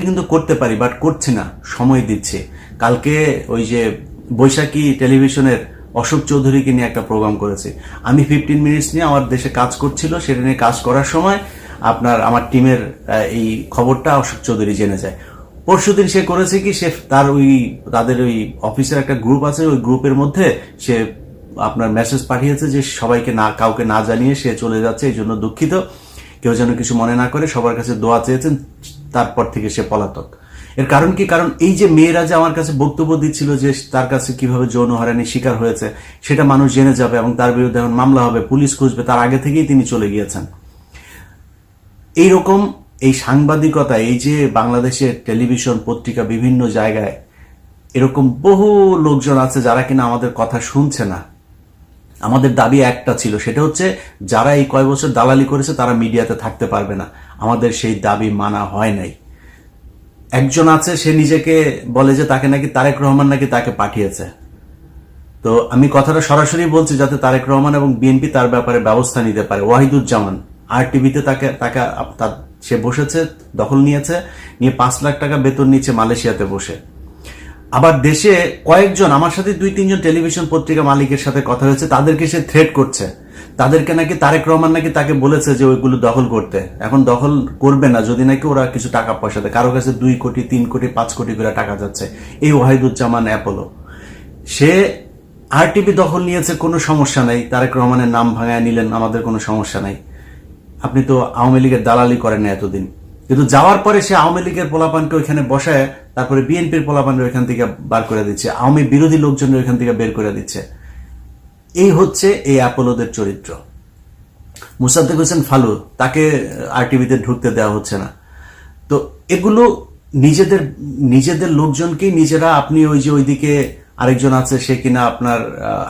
কিন্তু করতে পারি, বাট করছি না, সময় দিচ্ছি। কালকে ওই যে বৈশাখী টেলিভিশনের অশোক চৌধুরীকে নিয়ে একটা প্রোগ্রাম করেছি। আমি 15 মিনিটস নিয়ে আমার দেশে কাজ করছিল, সেটা নিয়ে কাজ করার সময় আমার টিমের এই খবরটা অশোক চৌধুরী জেনে যায়। পরশুদিন সে করেছে কি, সে তাদের ওই অফিসের একটা গ্রুপ আছে, ওই গ্রুপের মধ্যে সে আপনার মেসেজ পাঠিয়েছে যে সবাইকে কাউকে না জানিয়ে সে চলে যাচ্ছে, এই জন্য দুঃখিত, কেউ যেন কিছু মনে না করে, সবার কাছে দোয়া চেয়েছেন। তারপর থেকে সে পলাতক। এর কারণ কি? কারণ এই যে মেয়েরা যে আমার কাছে বক্তব্য দিচ্ছিল যে তার কাছে কিভাবে যৌন হয়রানির শিকার হয়েছে, সেটা মানুষ জেনে যাবে এবং তার বিরুদ্ধে এখন মামলা হবে, পুলিশ খুঁজবে, তার আগে থেকেই তিনি চলে গিয়েছেন। এইরকম এই সাংবাদিকতা, এই যে বাংলাদেশের টেলিভিশন পত্রিকা বিভিন্ন জায়গায় এরকম বহু লোকজন আছে যারা কিনা আমাদের কথা শুনছে না। আমাদের দাবি একটা ছিল, সেটা হচ্ছে যারা এই কয় বছর দালালি করেছে তারা মিডিয়াতে থাকতে পারবে না। আমাদের সেই দাবি মানা হয় নাই। একজন আছে, সে নিজেকে বলে যে তাকে নাকি তারেক রহমান নাকি তাকে পাঠিয়েছে। তো আমি কথাটা সরাসরি বলছি যাতে তারেক রহমান এবং বিএনপি তার ব্যাপারে ব্যবস্থা নিতে পারে। ওয়াহিদুজ্জামান RTV-তে সে বসেছে, দখল নিয়ে 5 লাখ টাকা বেতন নিচ্ছে মালয়েশিয়াতে বসে। আবার দেশে কয়েকজন, আমার সাথে 2-3 জন টেলিভিশন পত্রিকা মালিকের সাথে কথা হয়েছে, তাদেরকে সে থ্রেট করছে। তাদেরকে নাকি তারেক রহমান নাকি তাকে বলেছে যে ওইগুলো দখল করতে। এখন দখল করবে না যদি নাকি ওরা কিছু টাকা পয়সা দেয়। কারো কাছে 2 কোটি, 3 কোটি, 5 কোটি করে টাকা যাচ্ছে। এই ওয়াহিদুজ্জামান অ্যাপোলো, সে RTV দখল নিয়েছে, কোনো সমস্যা নাই। তারেক রহমানের নাম ভাঙায় নিলেন, আমাদের কোনো সমস্যা নাই। আপনি তো আওয়ামী লীগের দালালি করেন না এতদিন, কিন্তু যাওয়ার পরে সে আওয়ামী লীগের পোলাপানকে ওইখানে বসায়, তারপরে বিএনপির পোলাপানকে ওইখান থেকে বার করে দিচ্ছে, আওয়ামী বিরোধী লোকজন ওইখান থেকে বের করে দিচ্ছে। এই হচ্ছে এই অ্যাপোলোদের চরিত্র। মুসাদ্দেক হোসেন ফালু, তাকে RTV-তে ঢুকতে দেওয়া হচ্ছে না। তো এগুলো নিজেদের লোকজনকেই নিজেরা, আপনি ওই যে ওইদিকে আরেকজন আছে, সে কিনা আপনার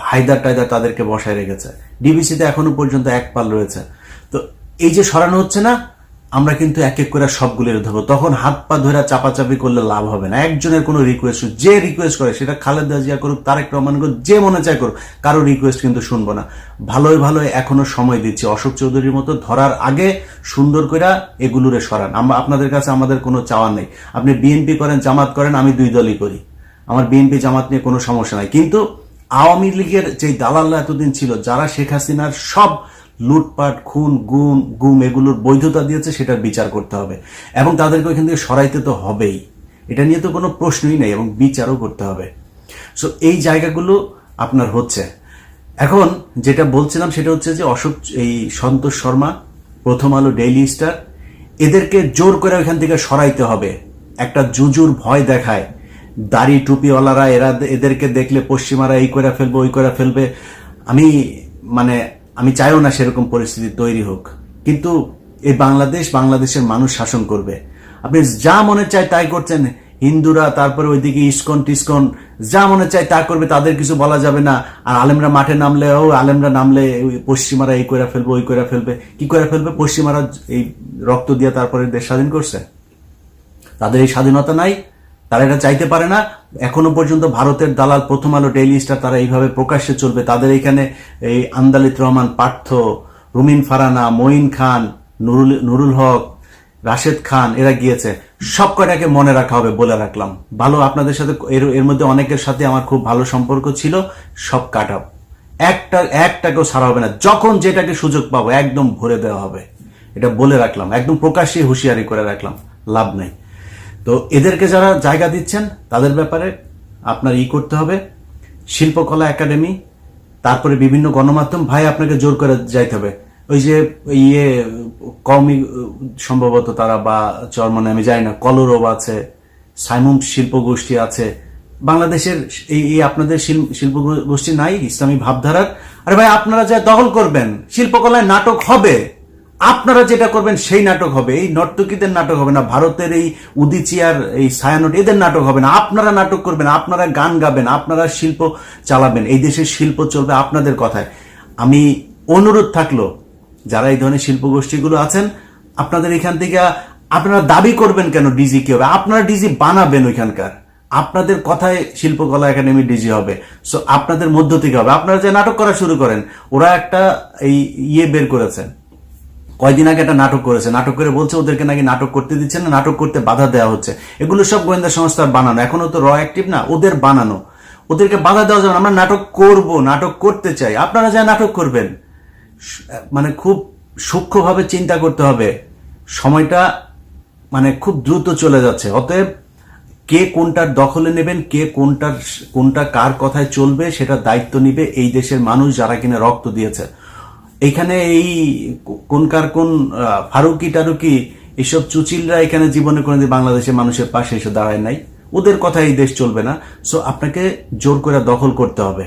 হায়দার টায়দার, তাদেরকে বসায় রেখেছে। DBC-তে এখনো পর্যন্ত এক পাল রয়েছে। তো এই যে সরানো হচ্ছে না, আমরা কিন্তু এক এক করে সবগুলো ধরবো। তখন হাত পা ধরে চাপাচাপি করলে লাভ হবে না। একজনের কোনো রিকোয়েস্ট, যে রিকোয়েস্ট করে, সেটা খালেদা জিয়া করুক, তারেক রহমান করুক, যে মনে চায় করুক, কারো রিকোয়েস্ট কিন্তু শুনবো না। ভালোই এখনো সময় দিচ্ছি। অশোক চৌধুরীর মতো ধরার আগে সুন্দর করে এগুলোরে সরান। আপনাদের কাছে আমাদের কোনো চাওয়া নেই। আপনি বিএনপি করেন, জামাত করেন, আমি 2 দলই করি। আমার বিএনপি জামাত নিয়ে কোনো সমস্যা নাই। কিন্তু আওয়ামী লীগের যে দালালরা এতদিন ছিল, যারা শেখ হাসিনার সব লুটপাট, খুন, গুম এগুলোর বৈধতা দিয়েছে, সেটার বিচার করতে হবে এবং তাদেরকে ওইখান থেকে সরাইতে তো হবেই। এটা নিয়ে তো কোনো প্রশ্নই নেই, এবং বিচারও করতে হবে। সো এই জায়গাগুলো আপনার হচ্ছে। এখন যেটা বলছিলাম সেটা হচ্ছে যে এই সন্তোষ শর্মা, প্রথম আলো, ডেইলি স্টার, এদেরকে জোর করে ওইখান থেকে সরাইতে হবে। একটা জুজুর ভয় দেখায় দাড়ি টুপিওয়ালারা, এদেরকে দেখলে পশ্চিমারা এই করে ফেলবে, ওই করে ফেলবে। আমি চাইও না সেরকম পরিস্থিতি তৈরি হোক, কিন্তু এই বাংলাদেশের মানুষ শাসন করবে। আপনি যা মনে চায় তাই করছেন। হিন্দুরা, তারপরে ওইদিকে ইস্কন টিস্কন, যা মনে চায় তা করবে, তাদের কিছু বলা যাবে না। আর আলেমরা মাঠে নামলে পশ্চিমারা এই করে ফেলবে, ওই করে ফেলবে। কি করে ফেলবে? পশ্চিমারা এই রক্ত দিয়ে তারপরে দেশ স্বাধীন করছে, তাদের এই স্বাধীনতা নাই, তারা এটা চাইতে পারে না। এখনো পর্যন্ত ভারতের দালাল প্রথম আলো, ডেইলি স্টার, তারা এইভাবে প্রকাশ্যে চলবে। তাদের এখানে এই আন্দালিত রহমান, পার্থ, রুমিন ফারানা, মঈন খান, নুরুল হক, রাশেদ খান, এরা গিয়েছে। সব কয়টাকে মনে রাখা হবে, বলে রাখলাম। ভালো, আপনাদের সাথে এর মধ্যে অনেকের সাথে আমার খুব ভালো সম্পর্ক ছিল, সব কাট আপ, একটাকেও ছাড়া হবে না। যখন যেটাকে সুযোগ পাবো একদম ভরে দেওয়া হবে, এটা বলে রাখলাম, একদম প্রকাশ্যে হুঁশিয়ারি করে রাখলাম, লাভ নাই। তো এদেরকে যারা জায়গা দিচ্ছেন তাদের ব্যাপারে আপনার করতে হবে। শিল্পকলা একাডেমি, তারপরে বিভিন্ন গণমাধ্যম, ভাই আপনাকে জোর করে যাইতে হবে। ওই যে কওমি সম্ভবত তারা, বা চরমনে আমি জানি না, কলরব আছে, সাইমুম শিল্প গোষ্ঠী আছে। বাংলাদেশের এই আপনাদের শিল্প গোষ্ঠী নাই ইসলামী ভাবধারার? আরে ভাই, আপনারা যা দখল করবেন, শিল্পকলায় নাটক হবে, আপনারা যেটা করবেন সেই নাটক হবে। এই নর্তকীদের নাটক হবে না, ভারতের এই উদিচিয়ার, এই ছায়ানট, এদের নাটক হবে না। আপনারা নাটক করবেন, আপনারা গান গাবেন, আপনারা শিল্প চালাবেন। এই দেশের শিল্প চলবে আপনাদের কথায়। আমি অনুরোধ থাকলো, যারা এই ধরনের শিল্প গোষ্ঠীগুলো আছেন, আপনাদের এখান থেকে আপনারা দাবি করবেন কেন ডিজি কি হবে? আপনারা ডিজি বানাবেন ওইখানকার, আপনাদের কথায় শিল্পকলা একাডেমি ডিজি হবে। সো আপনাদের মধ্য থেকে হবে। আপনারা যে নাটক করা শুরু করেন, ওরা একটা বের করেছে, কয়দিন আগে একটা নাটক করেছে, নাটক করে বলছে ওদেরকে নাকি নাটক করতে দিচ্ছে না, নাটক করতে বাধা দেওয়া হচ্ছে। এগুলো সব গোয়েন্দা সংস্থার বানানো, এখনো তো র অ্যাক্টিভ না, ওদের বানানো। ওদেরকে বাধা দেওয়া যাবে না, আমরা নাটক করব, নাটক করতে চাই, আপনারা যা নাটক করবেন। মানে খুব সূক্ষ্মভাবে চিন্তা করতে হবে, সময়টা মানে খুব দ্রুত চলে যাচ্ছে। অতএব কে কোনটার দখলে নেবেন, কে কোনটা কার কথায় চলবে, সেটা দায়িত্ব নিবে এই দেশের মানুষ যারা কিনা রক্ত দিয়েছে। এইখানে এই কোনকার কোন ফারুকি টারুকি এইসব চুচিলরা এখানে জীবনে কোনোদিন বাংলাদেশের মানুষের পাশে এসে দাঁড়ায় নাই, ওদের কথা এই দেশ চলবে না। সো আপনাকে জোর করে দখল করতে হবে।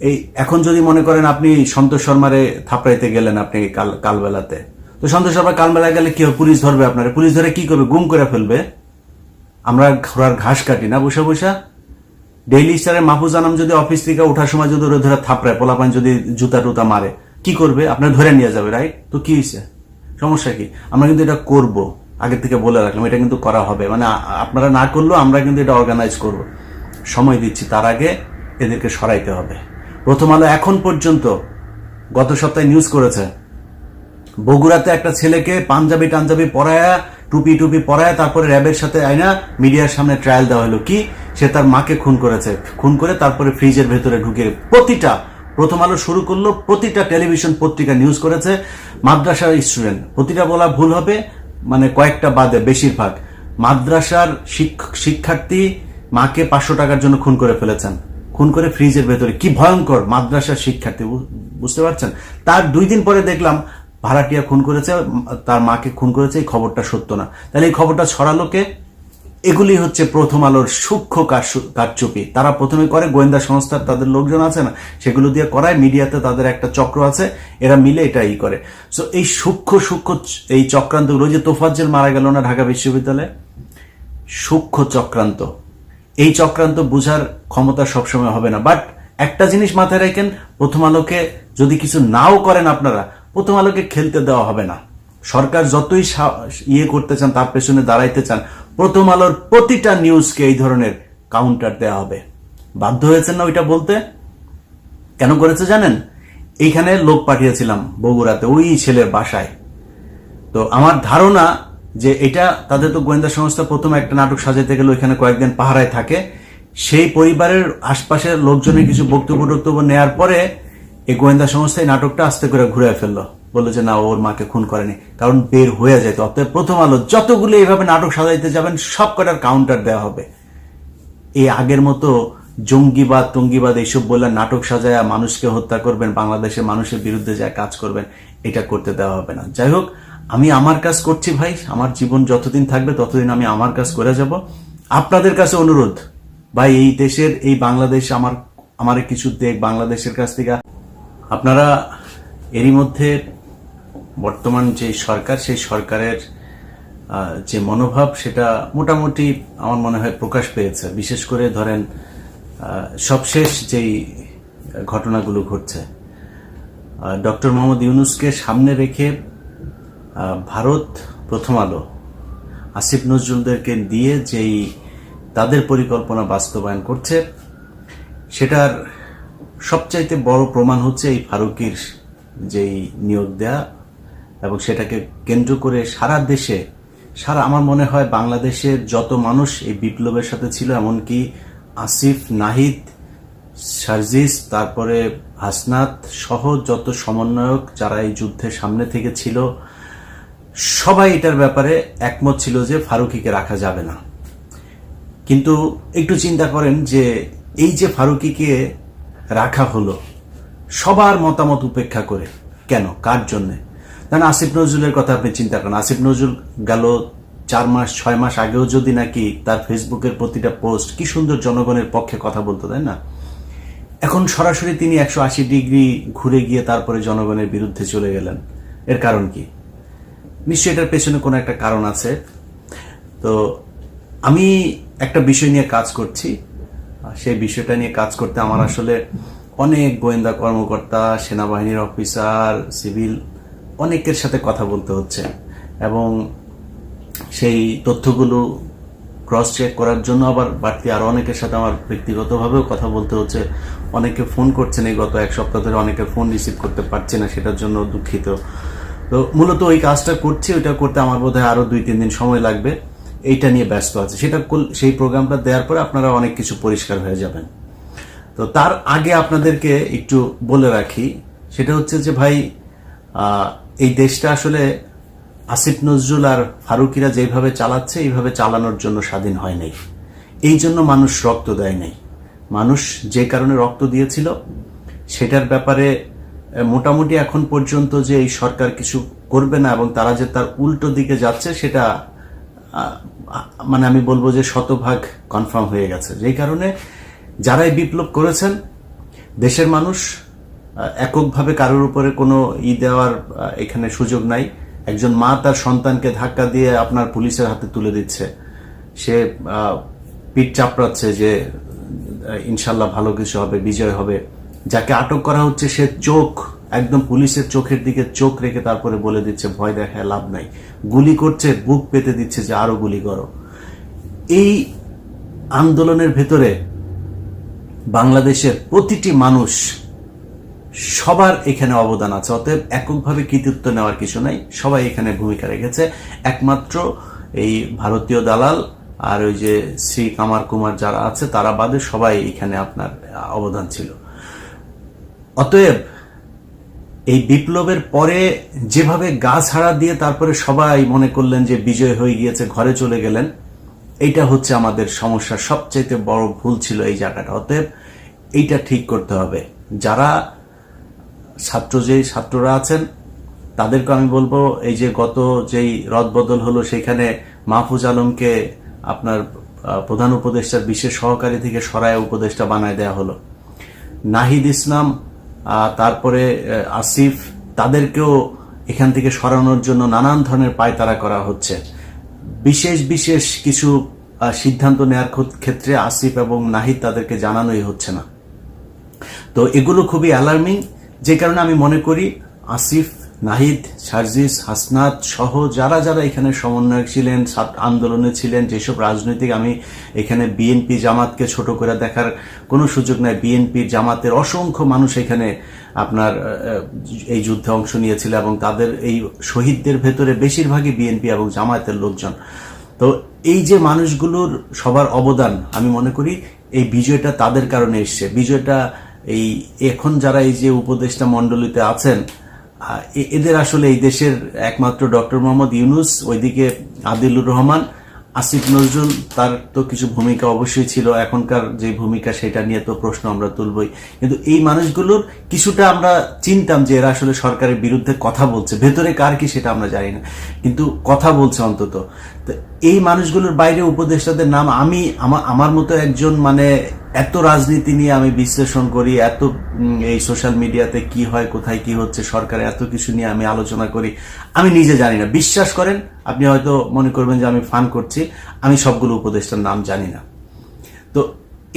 এই এখন যদি মনে করেন আপনি সন্তোষ শর্মারে থাপড়াইতে গেলেন আপনি কালবেলাতে, তো সন্তোষ শর্মা কালবেলায় গেলে কি হবে, পুলিশ ধরবে আপনারা, পুলিশ ধরে কি করবে, গুম করে ফেলবে। আমরা ঘোড়ার ঘাস কাটি না বসে বসে। ডেইলি স্টারের মাহফুজ আনাম যদি অফিস থেকে ওঠার সময় যদি ওরা ধরে থাপড়ায়, পোলাপান যদি জুতা টুতা মারে, কি করবে, আপনার ধরে নিয়ে যাবে, রাইট? তো কি হয়েছে, সমস্যা কি? আমরা কিন্তু এটা করব, আগে থেকে বলে রাখলাম, এটা কিন্তু করা হবে। মানে আপনারা না করলেও আমরা কিন্তু এটা অর্গানাইজ করব, সময় দিচ্ছি। তার আগে এদেরকে সরাইতে হবে। প্রথম আলো এখন পর্যন্ত গত সপ্তাহে নিউজ করেছে, বগুড়াতে একটা ছেলেকে পাঞ্জাবি টাঞ্জাবি পরায়া, টুপি টুপি পরায়া, তারপরে র্যাবের সাথে আইনা মিডিয়ার সামনে ট্রায়াল দেওয়া হলো। কি, সে তার মাকে খুন করেছে, খুন করে তারপরে ফ্রিজের ভেতরে ঢুকে প্রতিটা, প্রথম আলো শুরু করলো, প্রতিটা টেলিভিশন পত্রিকা নিউজ করেছে। মাদ্রাসার স্টুডেন্ট, প্রতিটা বলা ভুল হবে, মানে কয়েকটা বাদে বেশিরভাগ মাদ্রাসার শিক্ষার্থী মাকে 500 টাকার জন্য খুন করে ফেলেছেন, খুন করে ফ্রিজের ভেতরে। কি ভয়ঙ্কর, মাদ্রাসার শিক্ষার্থী, বুঝতে পারছেন? তার 2 দিন পরে দেখলাম ভাড়াটিয়া খুন করেছে, তার মাকে খুন করেছে। এই খবরটা সত্য না, তাহলে এই খবরটা ছড়ালো কে? এগুলি হচ্ছে প্রথম আলোর সূক্ষ্ম কারচুপি। তারা প্রথমে করে, গোয়েন্দা সংস্থার তাদের লোকজন আছে না, সেগুলো দিয়ে করায়। মিডিয়াতে তাদের একটা চক্র আছে, এরা মিলে এটা করে। সো এই সূক্ষ্ম এই চক্রান্তগুলো, যে তোফাজ্জল মারা গেল না ঢাকা বিশ্ববিদ্যালয়ে, সূক্ষ্ম চক্রান্ত। এই চক্রান্ত বুঝার ক্ষমতা সবসময় হবে না। বাট একটা জিনিস মাথায় রাখেন, প্রথম আলোকে যদি কিছু নাও করেন আপনারা, প্রথম আলোকে খেলতে দেওয়া হবে না। সরকার যতই করতে চান, তার পেছনে দাঁড়াইতে চান, প্রথম আলোর প্রতিটা নিউজকে এই ধরনের কাউন্টার দেওয়া হবে। বাধ্য হয়েছেন না ওইটা বলতে? কেন করেছে জানেন? এইখানে লোক পাঠিয়েছিলাম বগুড়াতে, ওই ছেলের বাসায়। তো আমার ধারণা যে এটা তাদের তো গোয়েন্দা সংস্থা প্রথমে একটা নাটক সাজাইতে গেলে ওইখানে কয়েকদিন পাহারায় থাকে, সেই পরিবারের আশপাশের লোকজনের কিছু বক্তব্য নেওয়ার পরে এই গোয়েন্দা সংস্থায় নাটকটা আস্তে করে ঘুরে ফেললো, বললো যে না, ওর মাকে খুন করেনি, কারণ বের হয়ে যেত। অতএব প্রথম আলো যতগুলো এইভাবে নাটক সাজাইতে যাবেন, সব কটার কাউন্টার দেওয়া হবে। এই আগের মতো জঙ্গিবাদ টঙ্গিবাদ এইসব বললে নাটক সাজায় মানুষকে হত্যা করবেন, বাংলাদেশের মানুষের বিরুদ্ধে যা কাজ করবেন, এটা করতে দেওয়া হবে না। যাই হোক, আমি আমার কাজ করছি ভাই, আমার জীবন যতদিন থাকবে ততদিন আমি আমার কাজ করে যাব। আপনাদের কাছে অনুরোধ ভাই, এই দেশের, এই বাংলাদেশ আমার কিছু দেখ, বাংলাদেশের কাছ থেকে আপনারা এরই মধ্যে বর্তমান যে সরকার, সেই সরকারের যে মনোভাব, সেটা মোটামুটি আমার মনে হয় প্রকাশ পেয়েছে। বিশেষ করে ধরেন সবশেষ যেই ঘটনাগুলো ঘটছে, ডক্টর মোহাম্মদ ইউনূসকে সামনে রেখে ভারত, প্রথম আলো, আসিফ নজরুলদেরকে দিয়ে যেই তাদের পরিকল্পনা বাস্তবায়ন করছে, সেটার সবচাইতে বড় প্রমাণ হচ্ছে এই ফারুকির যেই নিয়োগ দেয়া, এবং সেটাকে কেন্দ্র করে সারা দেশে, আমার মনে হয় বাংলাদেশের যত মানুষ এই বিপ্লবের সাথে ছিল, এমনকি আসিফ, নাহিদ, সার্জিস, তারপরে হাসনাত সহ যত সমন্বয়ক যারা এই যুদ্ধের সামনে থেকে ছিল, সবাই এটার ব্যাপারে একমত ছিল যে ফারুকিকে রাখা যাবে না। কিন্তু একটু চিন্তা করেন যে এই যে ফারুকিকে রাখা হলো সবার মতামত উপেক্ষা করে, কেন, কার জন্যে? কারণ আসিফ নজরুলের কথা আপনি চিন্তা করেন, আসিফ নজরুল গেল 4 মাস 6 মাস আগেও যদি নাকি তার ফেসবুকের প্রতিটা পোস্ট কি সুন্দর জনগণের পক্ষে কথা বলতো, তাই না? এখন সরাসরি তিনি 180 ডিগ্রি ঘুরে গিয়ে তারপরে জনগণের বিরুদ্ধে চলে গেলেন। এর কারণ কি? নিশ্চয়ই এটার পেছনে কোনো একটা কারণ আছে। তো আমি একটা বিষয় নিয়ে কাজ করছি, সেই বিষয়টা নিয়ে কাজ করতে আমার আসলে অনেক গোয়েন্দা কর্মকর্তা, সেনাবাহিনীর অফিসার, সিভিল অনেকের সাথে কথা বলতে হচ্ছে, এবং সেই তথ্যগুলো ক্রস চেক করার জন্য আবার বাড়তি আরো অনেকের সাথে আমার ব্যক্তিগতভাবেও কথা বলতে হচ্ছে। অনেকে ফোন করছেন, এই গত 1 সপ্তাহ ধরে অনেকে ফোন রিসিভ করতে পারছে না, সেটার জন্য দুঃখিত। তো মূলত ওই কাজটা করছি, ওইটা করতে আমার বোধহয় আরো 2-3 দিন সময় লাগবে, এইটা নিয়ে ব্যস্ত আছে। সেই প্রোগ্রামটা দেওয়ার পরে আপনারা অনেক কিছু পরিষ্কার হয়ে যাবেন। তো তার আগে আপনাদেরকে একটু বলে রাখি, সেটা হচ্ছে যে ভাই, এই দেশটা আসলে আসিফ নজরুল আর ফারুকিরা যেভাবে চালাচ্ছে এইভাবে চালানোর জন্য স্বাধীন হয় নাই। এই জন্য মানুষ রক্ত দেয় নাই। মানুষ যে কারণে রক্ত দিয়েছিল সেটার ব্যাপারে মোটামুটি এখন পর্যন্ত যে এই সরকার কিছু করবে না এবং তারা যে তার উল্টো দিকে যাচ্ছে সেটা মানে আমি বলবো যে শতভাগ কনফার্ম হয়ে গেছে। যেই কারণে যারাই বিপ্লব করেছেন, দেশের মানুষ এককভাবে কারোর উপরে কোনো দেওয়ার এখানে সুযোগ নাই। একজন মা তার সন্তানকে ধাক্কা দিয়ে আপনার পুলিশের হাতে তুলে দিচ্ছে, সে পিঠ চাপড়াচ্ছে যে ইনশাল্লাহ ভালো কিছু হবে, বিজয় হবে। যাকে আটক করা হচ্ছে সে একদম পুলিশের চোখের দিকে চোখ রেখে তারপরে বলে দিচ্ছে ভয় দেখায় লাভ নাই, গুলি করছে, বুক পেতে দিচ্ছে যে আরো গুলি করো। এই আন্দোলনের ভেতরে বাংলাদেশের প্রতিটি মানুষ, সবার এখানে অবদান আছে। অতএব এককভাবে কৃতিত্ব নেওয়ার কিছু নাই, সবাই এখানে ভূমিকা রেখেছে। একমাত্র এই ভারতীয় দালাল আর ওই যে শ্রী কামার কুমার যারা আছে তারা বাদে সবাই এখানে আপনার অবদান ছিল। অতএব এই বিপ্লবের পরে যেভাবে গা ছাড়া দিয়ে তারপরে সবাই মনে করলেন যে বিজয় হয়ে গিয়েছে, ঘরে চলে গেলেন, এইটা হচ্ছে আমাদের সমস্যার সবচেয়ে বড় ভুল ছিল এই জায়গাটা। অতএব এইটা ঠিক করতে হবে। যারা ছাত্ররা আছেন তাদেরকে আমি বলবো, এই যে গত যেই রদবদল হলো সেখানে মাহফুজ আলমকে আপনার প্রধান উপদেষ্টার বিশেষ সহকারী থেকে সরায় উপদেষ্টা বানায় দেয়া হলো। নাহিদ ইসলাম, তারপরে আসিফ, তাদেরকেও এখান থেকে সরানোর জন্য নানান ধরনের পায়তারা করা হচ্ছে। বিশেষ কিছু সিদ্ধান্ত নেওয়ার ক্ষেত্রে আসিফ এবং নাহিদ তাদেরকে জানানোই হচ্ছে না। তো এগুলো খুবই অ্যালার্মিং, যে কারণে আমি মনে করি আসিফ, নাহিদ, সার্জিস, হাসনাত সহ যারা এখানে সমন্বয়ক ছিলেন, আন্দোলনে ছিলেন, যেসব রাজনৈতিক, আমি এখানে বিএনপি জামাতকে ছোট করে দেখার কোনো সুযোগ নাই। বিএনপি জামাতের অসংখ্য মানুষ এখানে আপনার এই যুদ্ধে অংশ নিয়েছিল এবং তাদের এই শহীদদের ভেতরে বেশিরভাগই বিএনপি এবং জামায়াতের লোকজন। তো এই যে মানুষগুলোর সবার অবদান, আমি মনে করি এই বিজয়টা তাদের কারণে এসছে। বিজয়টা এই এখন যারা এই যে উপদেষ্টা মণ্ডলীতে আছেন, এদের আসলে এই দেশের একমাত্র ডক্টর মোহাম্মদ ইউনুস, ওইদিকে আদিলুর রহমান, আসিফ নজরুল, তার তো কিছু ভূমিকা অবশ্যই ছিল, এখনকার যে ভূমিকা সেটা নিয়ে তো প্রশ্ন আমরা তুলবই। কিন্তু এই মানুষগুলোর কিছুটা আমরা চিনতাম যে এরা আসলে সরকারের বিরুদ্ধে কথা বলছে, ভেতরে কার কি সেটা আমরা জানি না, কিন্তু কথা বলছে অন্তত। তো এই মানুষগুলোর বাইরে উপদেষ্টাদের নাম আমার মতো একজন, মানে এত রাজনীতি নিয়ে আমি বিশ্লেষণ করি, এত এই সোশ্যাল মিডিয়াতে কি হয়, কোথায় কি হচ্ছে, সরকারে এত কিছু নিয়ে আমি আলোচনা করি, আমি নিজে জানি না। বিশ্বাস করেন, আপনি হয়তো মনে করবেন যে আমি ফান করছি, আমি সবগুলো উপদেষ্টার নাম জানি না। তো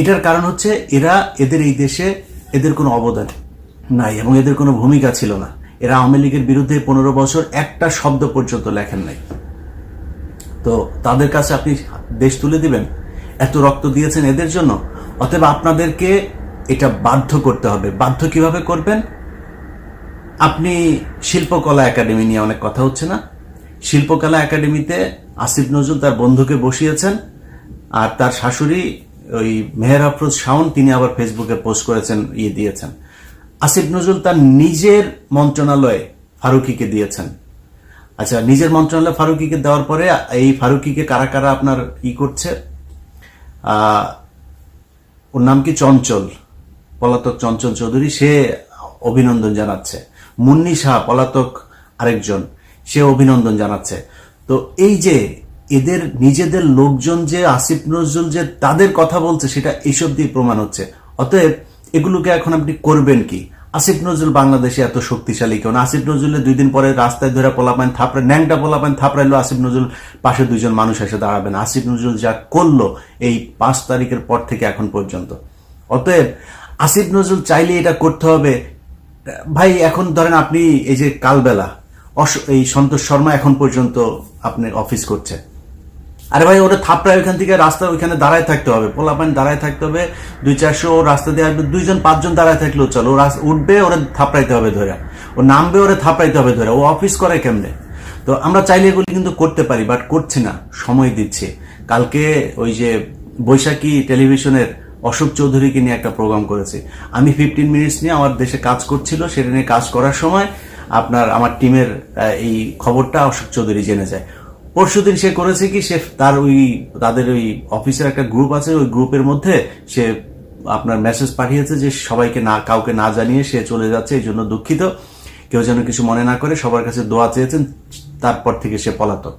এটার কারণ হচ্ছে এদের এই দেশে এদের কোনো অবদান নাই এবং এদের কোনো ভূমিকা ছিল না। এরা আওয়ামী লীগের বিরুদ্ধে 15 বছর একটা শব্দ পর্যন্ত লেখেন নাই। তো তাদের কাছে আপনি দেশ তুলে দিবেন? এত রক্ত দিয়েছেন এদের জন্য। অতএব আপনাদেরকে এটা বাধ্য করতে হবে। বাধ্য কিভাবে করবেন? আপনি শিল্পকলা একাডেমি নিয়ে অনেক কথা হচ্ছে না? শিল্পকলা একাডেমিতে আসিফ নজরুল তার বন্ধুকে বসিয়েছেন, আর তার শাশুড়ি ওই মেহের আফরোজ শাওন, তিনি আবার ফেসবুকে পোস্ট করেছেন, দিয়েছেন। আসিফ নজরুল তার নিজের মন্ত্রণালয়ে ফারুকিকে দিয়েছেন। আচ্ছা, নিজের মন্ত্রণালয়ে ফারুকিকে দেওয়ার পরে এই ফারুকিকে কারা আপনার করছে, ওর নাম কি, চঞ্চল, পলাতক চঞ্চল চৌধুরী, সে অভিনন্দন জানাচ্ছে। মুন্নি শাহ, পলাতক আরেকজন, সে অভিনন্দন জানাচ্ছে। তো এই যে এদের নিজেদের লোকজন যে আসিফ নজরুল যে তাদের কথা বলছে, সেটা এইসব দিয়ে প্রমাণ হচ্ছে। অতএব এগুলোকে এখন আপনি করবেন কি? আসিফ নজরুল বাংলাদেশে এত শক্তিশালী কেন? আসিফ নজরুলের 2 দিন পরে রাস্তায় ধরে পোলাপান থাপড়ে, ন্যাংটা পোলাপান থাপড়াইলো, আসিফ নজরুল পাশে 2 জন মানুষ এসে দাঁড়াবে না। আসিফ নজরুল যা করলো এই 5 তারিখের পর থেকে এখন পর্যন্ত। অতএব আসিফ নজরুল চাইলে এটা করতে হবে ভাই। এখন ধরেন আপনি এই যে কালবেলা এই সন্তোষ শর্মা এখন পর্যন্ত আপনি অফিস করছে, আরে ভাই ওরা থাপড়ায় ওইখান থেকে রাস্তা ওইখানে দাঁড়ায় থাকতে হবে, পোলাপান দাঁড়ায় থাকতে হবে, 200-400 রাস্তা দিয়ে আসবে, 2-5 জন দাঁড়ায় থাকলেও চলো, উঠবে, ওরা থাপড়াইতে হবে ধরে। ও নামবে, ওরে থাপড়াইতে হবে ধরে, ও অফিস করে কেমনে? তো আমরা চাইলে এগুলি কিন্তু করতে পারি, বাট করছি না, সময় দিচ্ছি। কালকে ওই যে বৈশাখী টেলিভিশনের অশোক চৌধুরীকে নিয়ে একটা প্রোগ্রাম করেছি আমি, 15 মিনিটস নিয়ে আমার দেশে কাজ করছিল, সেটা নিয়ে কাজ করার সময় আমার টিমের এই খবরটা অশোক চৌধুরী জেনে যায়। পরশুদিন সে করেছে কি, সে তাদের ওই অফিসের একটা গ্রুপ আছে, ওই গ্রুপের মধ্যে সে মেসেজ পাঠিয়েছে যে সবাইকে কাউকে না জানিয়ে সে চলে যাচ্ছে, এই জন্য দুঃখিত, কেউ যেন কিছু মনে না করে, সবার কাছে দোয়া চেয়েছেন। তারপর থেকে সে পলাতক।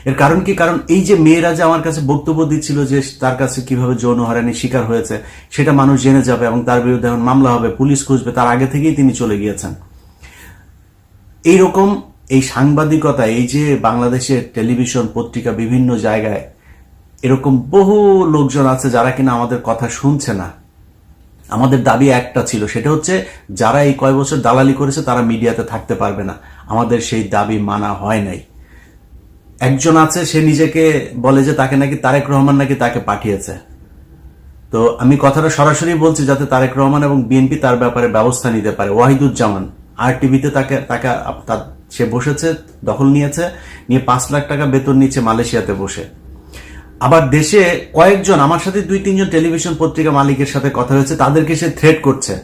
এর কারণ কি? কারণ এই যে মেয়েরা যে আমার কাছে বক্তব্য দিচ্ছিল যে তার কাছে কিভাবে যৌন হয়রানির শিকার হয়েছে, সেটা মানুষ জেনে যাবে এবং তার বিরুদ্ধে এখন মামলা হবে, পুলিশ খুঁজবে, তার আগে থেকেই তিনি চলে গিয়েছেন। এইরকম এই সাংবাদিকতা, এই যে বাংলাদেশের টেলিভিশন, পত্রিকা, বিভিন্ন জায়গায় এরকম বহু লোকজন আছে যারা কিনা আমাদের কথা শুনছে না। আমাদের দাবি একটা ছিল, সেটা হচ্ছে যারা এই কয় বছর দালালি করেছে তারা মিডিয়াতে থাকতে পারবে না। আমাদের সেই দাবি মানা হয় নাই। একজন আছে, সে নিজেকে বলে যে তাকে নাকি তারেক রহমান নাকি তাকে পাঠিয়েছে। তো আমি কথাটা সরাসরি বলছি যাতে তারেক রহমান এবং বিএনপি তার ব্যাপারে ব্যবস্থা নিতে পারে। ওয়াহিদুজ্জামান RTV-তে সে বসেছে, দখল নিয়েছে, নিয়ে 5 লাখ টাকা বেতন নিচ্ছে মালয়েশিয়াতে বসে। আবার দেশে কয়েকজন, আমার সাথে 2-3 জন টেলিভিশন পত্রিকা মালিকের সাথে কথা হয়েছে, তাদেরকে সে থ্রেট করছে।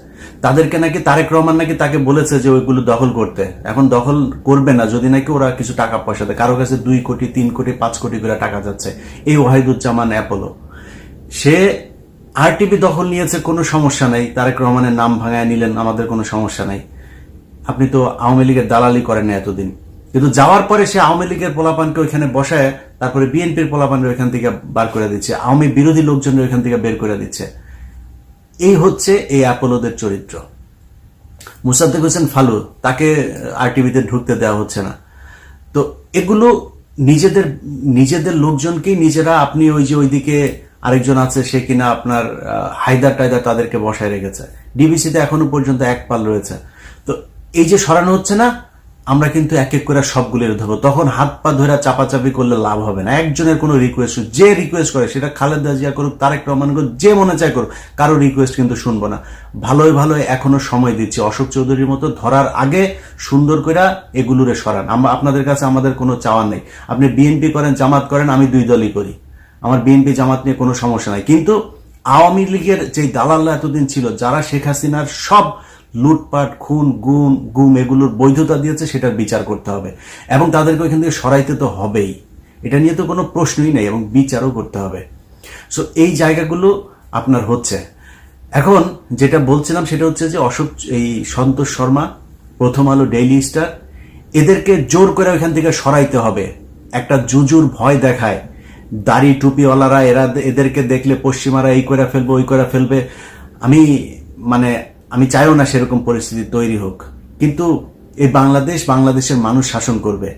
তাদেরকে নাকি তারেক রহমান নাকি তাকে বলেছে যে ওইগুলো দখল করতে, এখন দখল করবে না যদি নাকি ওরা কিছু টাকা পয়সা দেয়। কারো কাছে 2 কোটি, 3 কোটি, 5 কোটি করে টাকা যাচ্ছে। এই ওয়াহিদুজ্জামান অ্যাপোলো, সে RTV দখল নিয়েছে, কোনো সমস্যা নাই, তারেক রহমানের নাম ভাঙায় নিলেন, আমাদের কোনো সমস্যা নাই। আপনি তো আওয়ামী লীগের দালালি করেন না এতদিন, কিন্তু যাওয়ার পরে সে আওয়ামী লীগের পোলাপানকে ওইখানে বসায়, তারপরে বিএনপির পোলাপানকে ওইখান থেকে বার করে দিচ্ছে, আওয়ামী বিরোধী লোকজনের ওইখান থেকে বের করে দিচ্ছে। এই হচ্ছে এই অ্যাপোলোদের চরিত্র। মুসাদ্দেক হোসেন ফালু, তাকে RTV-তে ঢুকতে দেওয়া হচ্ছে না। তো এগুলো নিজেদের লোকজনকেই নিজেরা, আপনি ওই যে ওইদিকে আরেকজন আছে, সে কিনা আপনার হায়দার টায়দার, তাদেরকে বসায় রেখেছে। ডিবিসিতে এখনো পর্যন্ত এক পাল রয়েছে। তো এই যে সরানো হচ্ছে না, আমরা কিন্তু এক এক করে সবগুলোর ধরবো। তখন হাত পা ধরে চাপাচাপি করলে লাভ হবে না। একজনের কোনো রিকোয়েস্ট, যে রিকোয়েস্ট করে, সেটা খালেদা জিয়া করুক, তারেক রহমান করুক, যে মনে চায় করুক, কারো রিকোয়েস্ট কিন্তু শুনবো না। ভালোই ভালো এখনো সময় দিচ্ছি। অশোক চৌধুরীর মতো ধরার আগে সুন্দর করে এগুলোরে সরান। আপনাদের কাছে আমাদের কোনো চাওয়া নেই। আপনি বিএনপি করেন, জামাত করেন, আমি 2 দলই করি, আমার বিএনপি জামাত নিয়ে কোনো সমস্যা নাই। কিন্তু আওয়ামী লীগের যে দালালরা এতদিন ছিল, যারা শেখ হাসিনার সব লুটপাট, খুন, গুম এগুলোর বৈধতা দিয়েছে, সেটার বিচার করতে হবে এবং তাদেরকে ওইখান থেকে সরাইতে তো হবেই। এটা নিয়ে তো কোনো প্রশ্নই নেই, এবং বিচারও করতে হবে। সো এই জায়গাগুলো আপনার হচ্ছে। এখন যেটা বলছিলাম সেটা হচ্ছে যে এই সন্তোষ শর্মা, প্রথম আলো, ডেইলি স্টার, এদেরকে জোর করে ওইখান থেকে সরাইতে হবে। একটা জুজুর ভয় দেখায় দাড়ি টুপিওয়ালারা, এদেরকে দেখলে পশ্চিমারা এই করে ফেলবে, ওই করে ফেলবে। আমি চাইও না সেরকম পরিস্থিতি তৈরি হোক, কিন্তু এই বাংলাদেশের মানুষ শাসন করবে।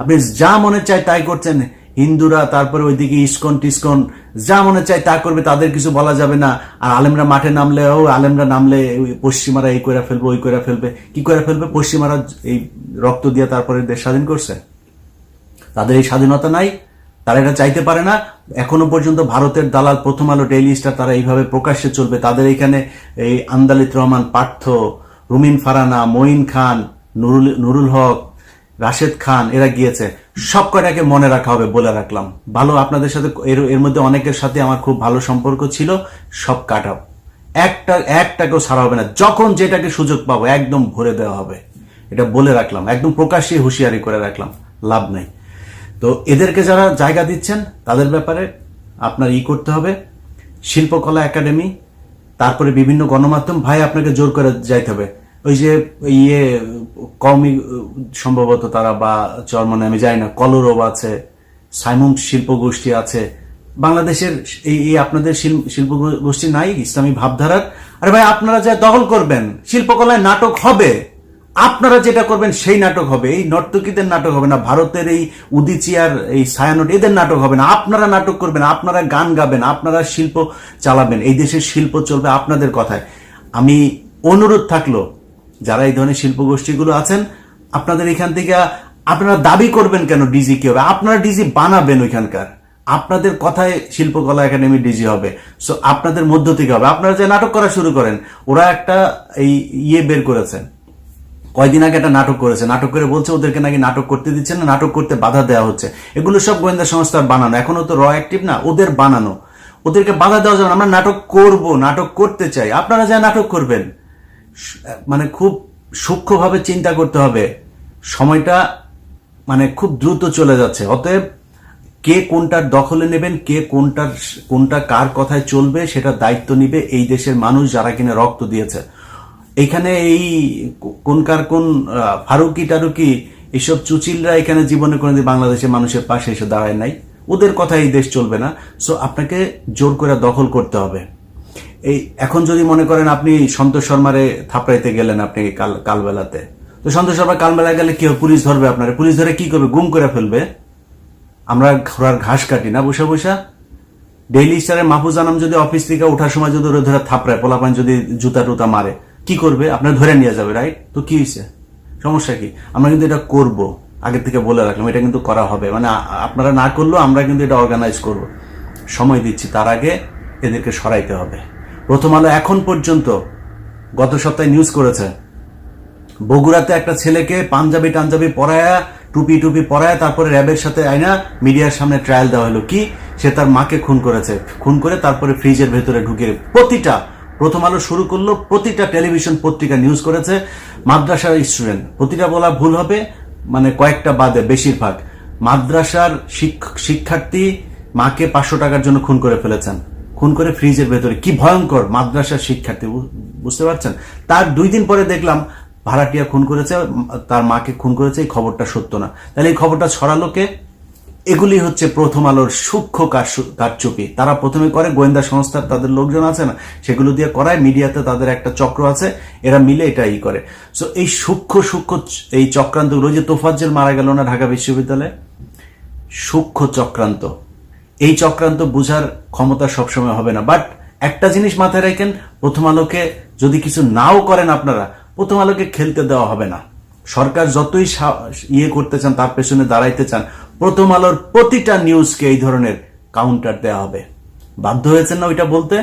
আপনি যা মনে চায় তাই করছেন, হিন্দুরা, তারপরে ওইদিকে ইসকন টিসকন, যা মনে চায় তা করবে, তাদের কিছু বলা যাবে না। আর আলেমরা মাঠে নামলে, পশ্চিমারা এই করে ফেলবে, ওই করে ফেলবে। কি করে ফেলবে? পশ্চিমারা এই রক্ত দিয়ে তারপরে দেশ স্বাধীন করছে, তাদের এই স্বাধীনতা নাই, তারা এটা চাইতে পারে না। এখনো পর্যন্ত ভারতের দালাল প্রথম আলো, ডেইলি স্টার, তারা এইভাবে প্রকাশ্যে চলবে। তাদের এখানে এই আন্দালিত রহমান, পার্থ, রুমিন ফারানা, মঈন খান, নুরুল হক, রাশেদ খান, এরা গিয়েছে। সব কয়টাকে মনে রাখা হবে, বলে রাখলাম। ভালো, আপনাদের সাথে এর মধ্যে অনেকের সাথে আমার খুব ভালো সম্পর্ক ছিল, সব কাট আপ, একটাকেও ছাড়া হবে না। যখন যেটাকে সুযোগ পাবো একদম ভরে দেওয়া হবে, এটা বলে রাখলাম, একদম প্রকাশ্যে হুঁশিয়ারি করে রাখলাম, লাভ নাই। তো এদেরকে যারা জায়গা দিচ্ছেন তাদের ব্যাপারে আপনার করতে হবে। শিল্পকলা একাডেমি, তারপরে বিভিন্ন গণমাধ্যম, ভাই আপনাকে জোর করে যাইতে হবে। ওই যে কওমি সম্ভবত তারা, বা চরমনে আমি জানি না, কলরব আছে, সাইমুম শিল্প গোষ্ঠী আছে, বাংলাদেশের এই আপনাদের শিল্প গোষ্ঠী নাই ইসলামী ভাবধারার। আরে ভাই, আপনারা যা দখল করবেন, শিল্পকলায় নাটক হবে, আপনারা যেটা করবেন সেই নাটক হবে। এই নর্তকীদের নাটক হবে না, ভারতের এই উদিচিয়ার, এই ছায়ানট, এদের নাটক হবে না। আপনারা নাটক করবেন, আপনারা গান গাবেন, আপনারা শিল্প চালাবেন। এই দেশের শিল্প চলবে আপনাদের কথায়। আমি অনুরোধ থাকলো, যারা এই ধরনের শিল্প গোষ্ঠীগুলো আছেন, আপনাদের এখান থেকে আপনারা দাবি করবেন কেন ডিজি কি হবে? আপনারা ডিজি বানাবেন ওইখানকার, আপনাদের কথায় শিল্পকলা একাডেমি ডিজি হবে। সো আপনাদের মধ্য থেকে হবে। আপনারা যে নাটক করা শুরু করেন, ওরা একটা এই বের করেছেন, কয়দিন আগে একটা নাটক করেছে, নাটক করে বলছে ওদেরকে নাকি নাটক করতে দিচ্ছে না, নাটক করতে বাধা দেওয়া হচ্ছে। এগুলো সব গোয়েন্দা সংস্থার বানানো, এখনো তো র অ্যাক্টিভ না, ওদের বানানো। ওদেরকে বাধা দেওয়া যাবে না। আমরা নাটক করব, নাটক করতে চাই, আপনারা যা নাটক করবেন। মানে খুব সূক্ষ্মভাবে চিন্তা করতে হবে, সময়টা মানে খুব দ্রুত চলে যাচ্ছে। অতএব কে কোনটার দখলে নেবেন, কে কোনটা কার কথায় চলবে, সেটা দায়িত্ব নিবে এই দেশের মানুষ যারা কিনা রক্ত দিয়েছে। এইখানে এই কোনকার কোন ফারুকি টারুকি এইসব চুচিলরা এখানে জীবনে কোনোদিন বাংলাদেশের মানুষের পাশে এসে দাঁড়ায় নাই। ওদের কথা এই দেশ চলবে না। সো আপনাকে জোর করে দখল করতে হবে। এই এখন যদি মনে করেন আপনি সন্তোষ শর্মারে থাপড়াইতে গেলেন আপনি কালবেলাতে, তো সন্তোষ শর্মা কালবেলা গেলে কি হবে? পুলিশ ধরবে আপনারে। পুলিশ ধরে কি করবে? গুম করে ফেলবে। আমরা ঘোড়ার ঘাস কাটি না বসে বসে? ডেইলি স্টারের মাহফুজ আনাম যদি অফিস থেকে ওঠার সময় যদি ওরা ধরে থাপড়ায়, পোলাপান যদি জুতা টুতা মারে, কি করবে? আপনার ধরে নিয়ে যাবে, রাইট? তো কি হয়েছে? সমস্যা কি? আমরা কিন্তু এটা করব, আগে থেকে বলে রাখলাম, এটা কিন্তু করা হবে। মানে আপনারা না করলেও আমরা কিন্তু এটা অর্গানাইজ করব। সময় দিচ্ছি, তার আগে এদেরকে সরাইতে হবে। প্রথম আলো এখন পর্যন্ত গত সপ্তাহে নিউজ করেছে, বগুড়াতে একটা ছেলেকে পাঞ্জাবি টাঞ্জাবি পরায়া, টুপি টুপি পরায়া, তারপরে র্যাবের সাথে আইনা মিডিয়ার সামনে ট্রায়াল দেওয়া হলো। কি? সে তার মাকে খুন করেছে। খুন করে তারপরে ফ্রিজের ভেতরে ঢুকিয়ে প্রতিটা, প্রথম আলো শুরু করলো, প্রতিটা টেলিভিশন পত্রিকা নিউজ করেছে। মাদ্রাসার স্টুডেন্ট, প্রতিটা বলা ভুল হবে, মানে কয়েকটা বাদে বেশিরভাগ মাদ্রাসার শিক্ষার্থী মাকে 500 টাকার জন্য খুন করে ফেলেছেন। খুন করে ফ্রিজের ভেতরে। কি ভয়ঙ্কর! মাদ্রাসার শিক্ষার্থী, বুঝতে পারছেন? তার 2 দিন পরে দেখলাম ভাড়াটিয়া খুন করেছে, তার মাকে খুন করেছে। এই খবরটা সত্য না। তাহলে এই খবরটা ছড়ালো কে? এগুলি হচ্ছে প্রথম আলোর সূক্ষ্ম কারচুপি। তারা প্রথমে করে, গোয়েন্দা সংস্থার তাদের লোকজন আছে না, সেগুলো দিয়ে করায়। মিডিয়াতে তাদের একটা চক্র আছে, এরা মিলে এটাই করে। সো এই সূক্ষ্ম এই চক্রান্ত, ওই যে তোফাজ্জেল মারা গেল না ঢাকা বিশ্ববিদ্যালয়ে, সূক্ষ্ম চক্রান্ত। এই চক্রান্ত বুঝার ক্ষমতা সবসময় হবে না। বাট একটা জিনিস মাথায় রাখেন, প্রথম আলোকে যদি কিছু নাও করেন আপনারা, প্রথম আলোকে খেলতে দেওয়া হবে না। সরকার যতই ইয়ে করতে চান, তার পেছনে দাঁড়াইতে চান, প্রথম আলোর প্রতিটা নিউজকে এই ধরনের কাউন্টার দেওয়া হবে। বাধ্য হয়েছেন না ওইটা বলতে?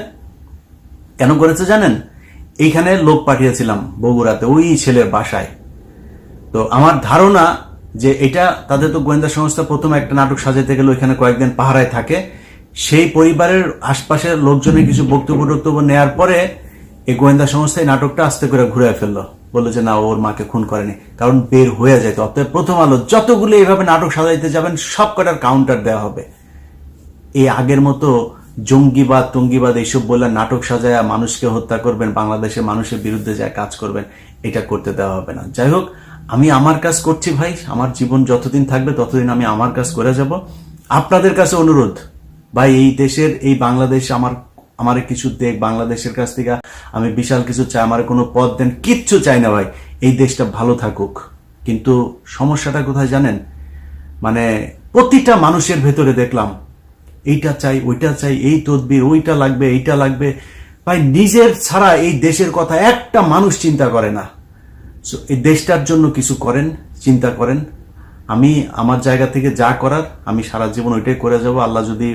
কেন করেছে জানেন? এইখানে লোক পাঠিয়েছিলাম বগুড়াতে, ওই ছেলের বাসায়। তো আমার ধারণা যে এটা তাদের তো গোয়েন্দা সংস্থা প্রথমে একটা নাটক সাজাইতে গেলে ওইখানে কয়েকদিন পাহারায় থাকে। সেই পরিবারের আশপাশের লোকজনের কিছু বক্তব্য নেওয়ার পরে এই গোয়েন্দা সংস্থা এই নাটকটা আস্তে করে ঘুরে ফেললো, বললো যে না, ওর মাকে খুন করেনি, কারণ বের হয়ে যেত। অতএব প্রথম আলো যতগুলো এইভাবে নাটক সাজাইতে যাবেন, সব কটার কাউন্টার দেওয়া হবে। এই আগের মতো জঙ্গিবাদ টঙ্গিবাদ এইসব বলে নাটক সাজায় মানুষকে হত্যা করবেন, বাংলাদেশের মানুষের বিরুদ্ধে যায় কাজ করবেন, এটা করতে দেওয়া হবে না। যাই হোক, আমি আমার কাজ করছি ভাই। আমার জীবন যতদিন থাকবে ততদিন আমি আমার কাজ করে যাব। আপনাদের কাছে অনুরোধ ভাই, এই দেশের, এই বাংলাদেশ আমার কিছু দেখ, বাংলাদেশের কাছ থেকে আমি বিশাল কিছু চাই, আমার কোনো পদ দেন, কিচ্ছু চাই না ভাই। এই দেশটা ভালো থাকুক। কিন্তু সমস্যাটা কোথায় জানেন? মানে প্রতিটা মানুষের ভেতরে দেখলাম এইটা চাই, ওইটা চাই, এই তদবির, ওইটা লাগবে, এইটা লাগবে। ভাই নিজের ছাড়া এই দেশের কথা একটা মানুষ চিন্তা করে না। এই দেশটার জন্য কিছু করেন, চিন্তা করেন। আমি আমার জায়গা থেকে যা করার আমি সারা জীবন ওইটাই করে যাব। আল্লাহ যদি